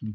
Mm.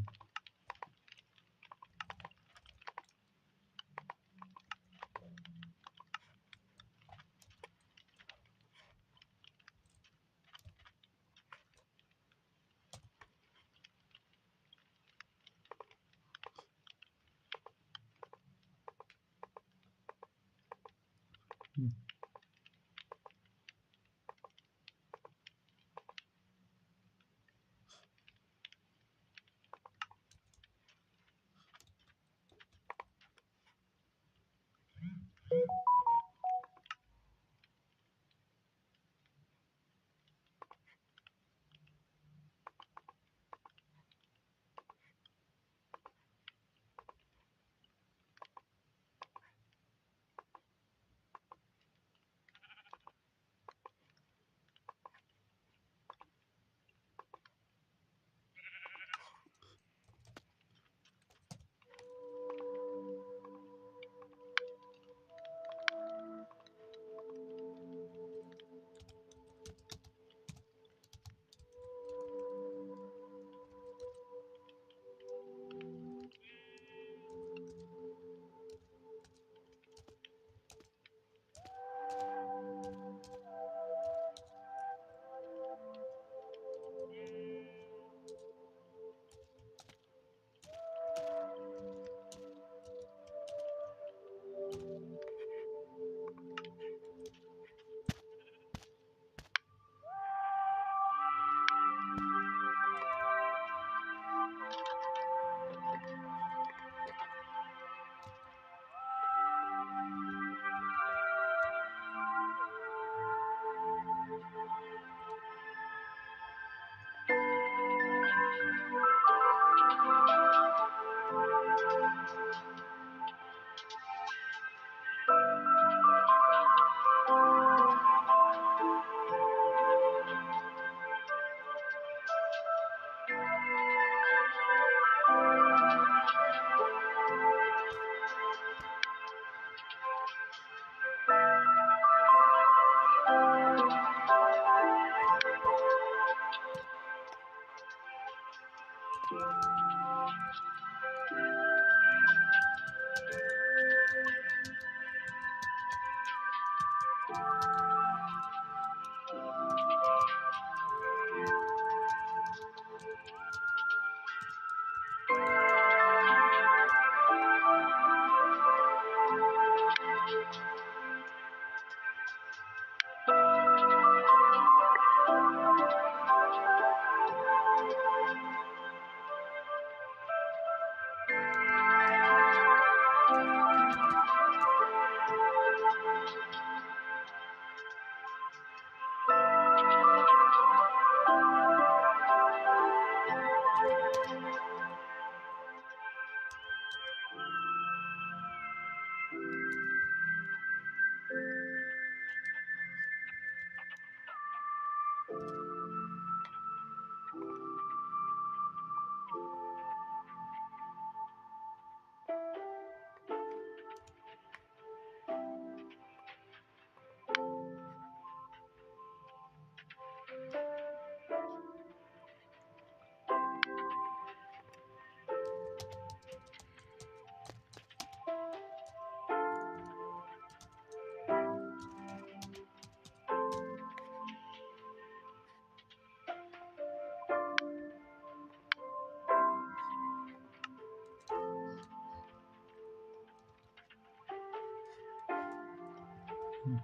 Mm.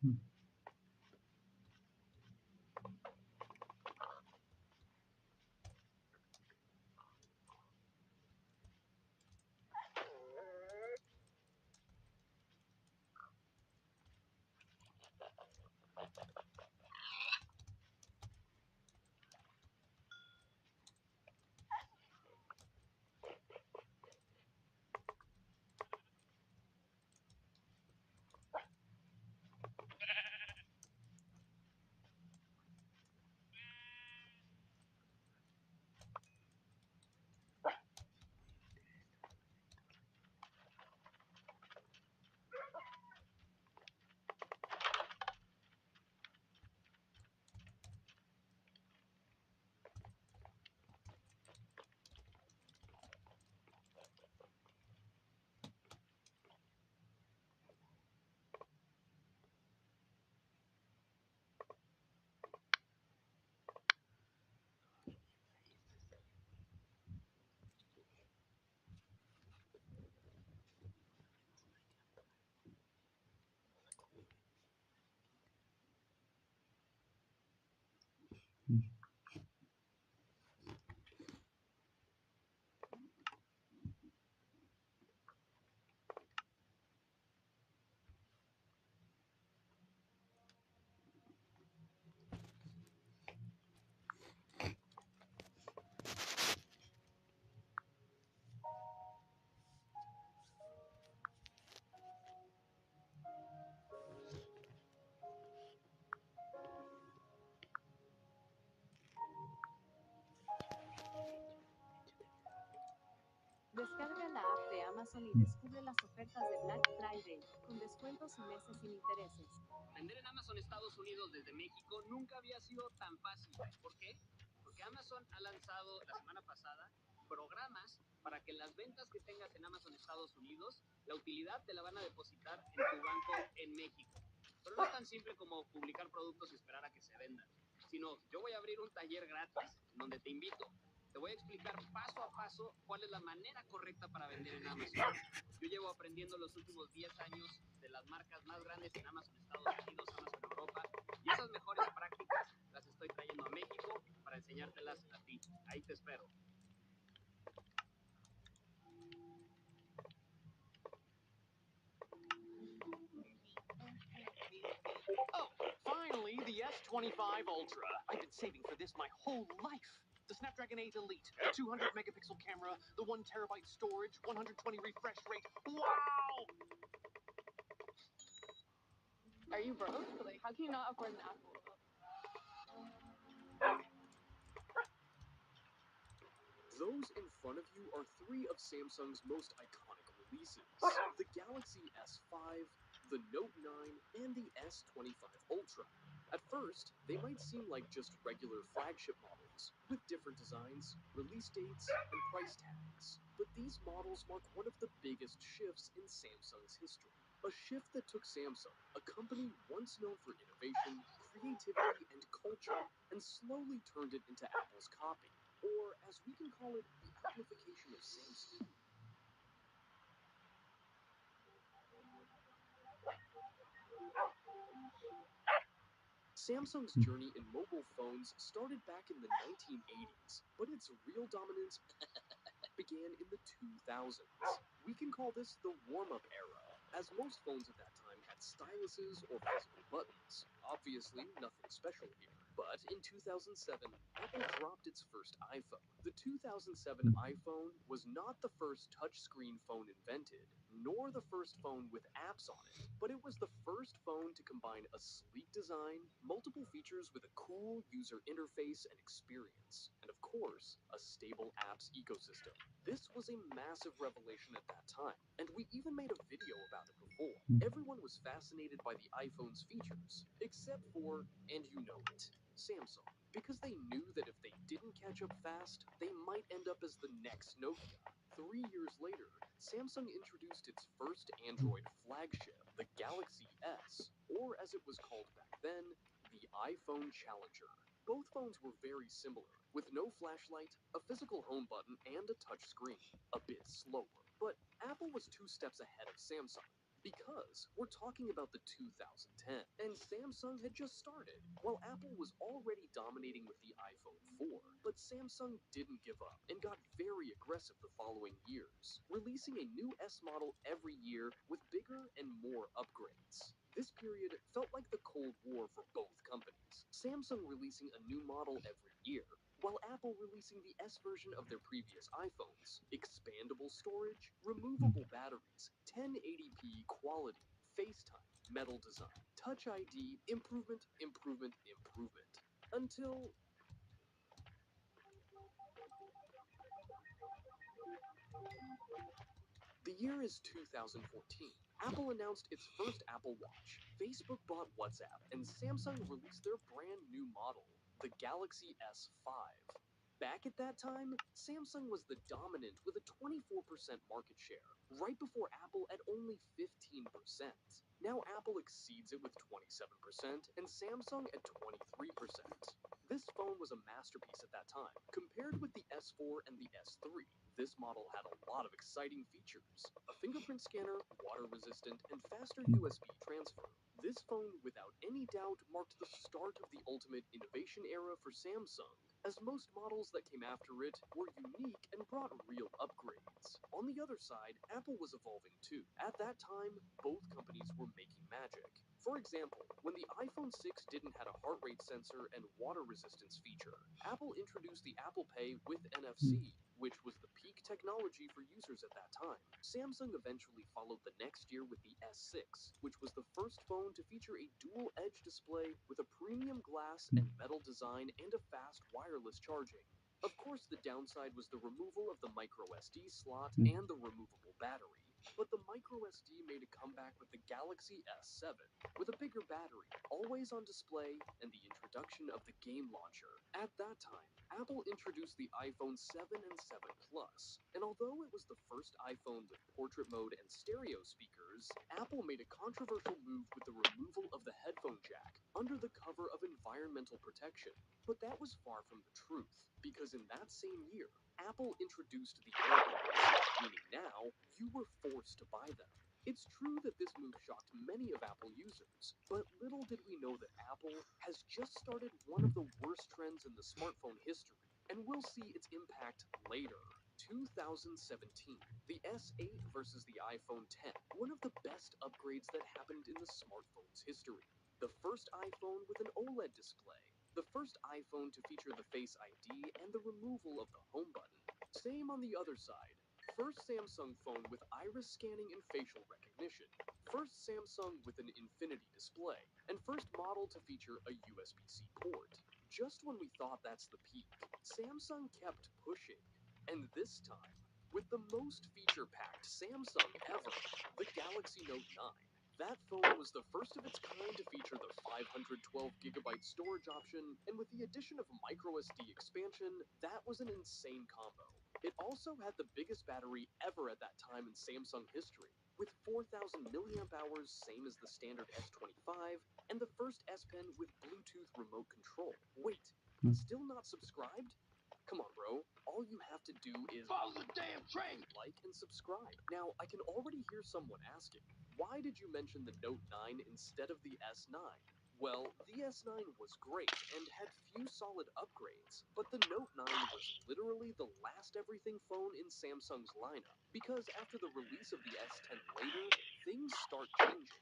mm, mm, Descarga la app de Amazon y descubre las ofertas de Black Friday, con descuentos y meses sin intereses. Vender en Amazon Estados Unidos desde México nunca había sido tan fácil. ¿Por qué? Porque Amazon ha lanzado la semana pasada programas para que las ventas que tengas en Amazon Estados Unidos, la utilidad te la van a depositar en tu banco en México. Pero no es tan simple como publicar productos y esperar a que se vendan, sino yo voy a abrir un taller gratis donde te invito. Te voy a explicar paso a paso cuál es la manera correcta para vender en Amazon. Yo llevo aprendiendo los últimos 10 años de las marcas más grandes en Amazon Estados Unidos, Amazon Europa, y esas mejores prácticas las estoy trayendo a México para enseñártelas a ti. Ahí te espero. Oh, finally, the S25 Ultra. I've been saving for this my whole life. The Snapdragon 8 Elite, the 200 megapixel camera, the 1 terabyte storage, 120 refresh rate. Wow! Are you broke? Like, how can you not afford an Apple? Those in front of you are three of Samsung's most iconic releases: the Galaxy S5, the Note 9, and the S25 Ultra. At first, they might seem like just regular flagship models, with different designs, release dates, and price tags. But these models mark one of the biggest shifts in Samsung's history. A shift that took Samsung, a company once known for innovation, creativity, and culture, and slowly turned it into Apple's copy. Or, as we can call it, the amplification of Samsung. Samsung's journey in mobile phones started back in the 1980s, but its real dominance began in the 2000s. We can call this the warm-up era, as most phones at that time had styluses or physical buttons. Obviously, nothing special here. But in 2007, Apple dropped its first iPhone. The 2007 mm, iPhone was not the first touchscreen phone invented, nor the first phone with apps on it, but it was the first phone to combine a sleek design, multiple features with a cool user interface and experience, and of course, a stable apps ecosystem. This was a massive revelation at that time, and we even made a video about it before. mm. Everyone was fascinated by the iPhone's features, except for, and you know it, Samsung, because they knew that if they didn't catch up fast, they might end up as the next Nokia. 3 years later, Samsung introduced its first Android flagship, the Galaxy S, or as it was called back then, the iPhone Challenger. Both phones were very similar, with no flashlight, a physical home button, and a touch screen. A bit slower, but Apple was 2 steps ahead of Samsung. Because we're talking about the 2010, and Samsung had just started. While Apple was already dominating with the iPhone 4, but Samsung didn't give up and got very aggressive the following years, releasing a new S model every year with bigger and more upgrades. This period felt like the Cold War for both companies, Samsung releasing a new model every year, while Apple releasing the S version of their previous iPhones, expandable storage, removable batteries, 1080p quality, FaceTime, metal design, Touch ID, improvement, improvement, improvement. Until the year is 2014. Apple announced its first Apple Watch, Facebook bought WhatsApp, and Samsung released their brand new model, the Galaxy S5. Back at that time, Samsung was the dominant with a 24% market share, right before Apple at only 15%. Now Apple exceeds it with 27% and Samsung at 23%. This phone was a masterpiece at that time. Compared with the S4 and the S3, this model had a lot of exciting features: a fingerprint scanner, water resistant, and faster USB transfer. This phone, without any doubt, marked the start of the ultimate innovation era for Samsung, as most models that came after it were unique and brought real upgrades. On the other side, Apple was evolving too. At that time, both companies were making magic. For example, when the iPhone 6 didn't have a heart rate sensor and water resistance feature, Apple introduced the Apple Pay with NFC, which was the peak technology for users at that time. Samsung eventually followed the next year with the S6, which was the first phone to feature a dual-edge display with a premium glass and metal design and a fast wireless charging. Of course, the downside was the removal of the micro SD slot and the removable battery. But the micro SD made a comeback with the Galaxy S7, with a bigger battery, always on display, and the introduction of the game launcher. At that time, Apple introduced the iPhone 7 and 7 Plus, and although it was the first iPhone with portrait mode and stereo speakers, Apple made a controversial move with the removal of the headphone jack under the cover of environmental protection. But that was far from the truth, because in that same year, Apple introduced the AirPods, meaning now you were forced to buy them. It's true that this move shocked many of Apple users, but little did we know that Apple has just started one of the worst trends in the smartphone history, and we'll see its impact later. 2017, the S8 versus the iPhone 10, one of the best upgrades that happened in the smartphone's history. The first iPhone with an OLED display, the first iPhone to feature the Face ID and the removal of the home button. Same on the other side. First Samsung phone with iris scanning and facial recognition. First Samsung with an infinity display. And first model to feature a USB-C port. Just when we thought that's the peak, Samsung kept pushing. And this time, with the most feature-packed Samsung ever, the Galaxy Note 9. That phone was the first of its kind to feature the 512GB storage option, and with the addition of microSD expansion, that was an insane combo. It also had the biggest battery ever at that time in Samsung history, with 4,000 milliamp hours, same as the standard S25, and the first S Pen with Bluetooth remote control. Wait, still not subscribed? Come on, bro. All you have to do is follow the damn train, like and subscribe. Now, I can already hear someone asking, why did you mention the Note 9 instead of the S9? Well, the S9 was great and had few solid upgrades, but the Note 9 was literally the last everything phone in Samsung's lineup, because after the release of the S10 later, things start changing.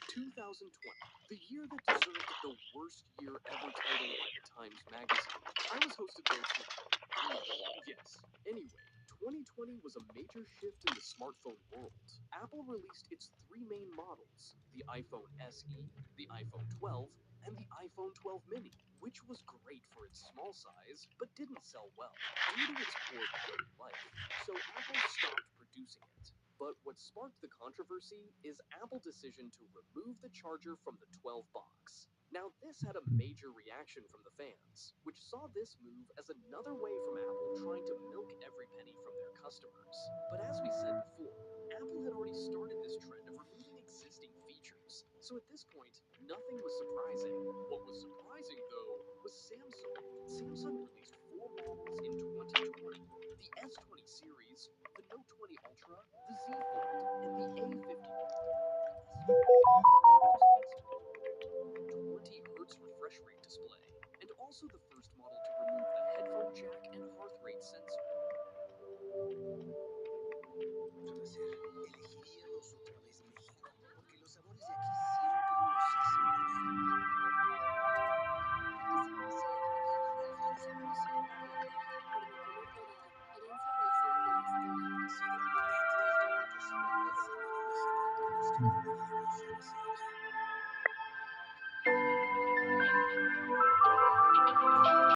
2020, the year that deserved the worst year ever title by the Times Magazine. I was hosted there too. Yes. Anyway, 2020 was a major shift in the smartphone world. Apple released its three main models, the iPhone SE, the iPhone 12, and the iPhone 12 mini, which was great for its small size, but didn't sell well due to its poor battery life. So Apple stopped producing it. But what sparked the controversy is Apple's decision to remove the charger from the 12 box. Now, this had a major reaction from the fans, which saw this move as another way from Apple trying to milk every penny from their customers. But as we said before, Apple had already started this trend of removing existing features, so at this point, nothing was surprising. What was surprising, though, was Samsung. Samsung released 4 S20 series, the Note 20 Ultra, the Z Fold, and the A50 20 Hz refresh rate display, and also the first model to remove the headphone jack and hearth rate sensor. Placer. Elegiríamos otra vez México, porque los sabores de aquí siempre nos hacen volver. Aquí se anuncia Agencia Municipal de Arte, Hornocolor Dorado, herencia del centro de la historia. Sidra Podet, el tomate cocina, manzana de México, todos con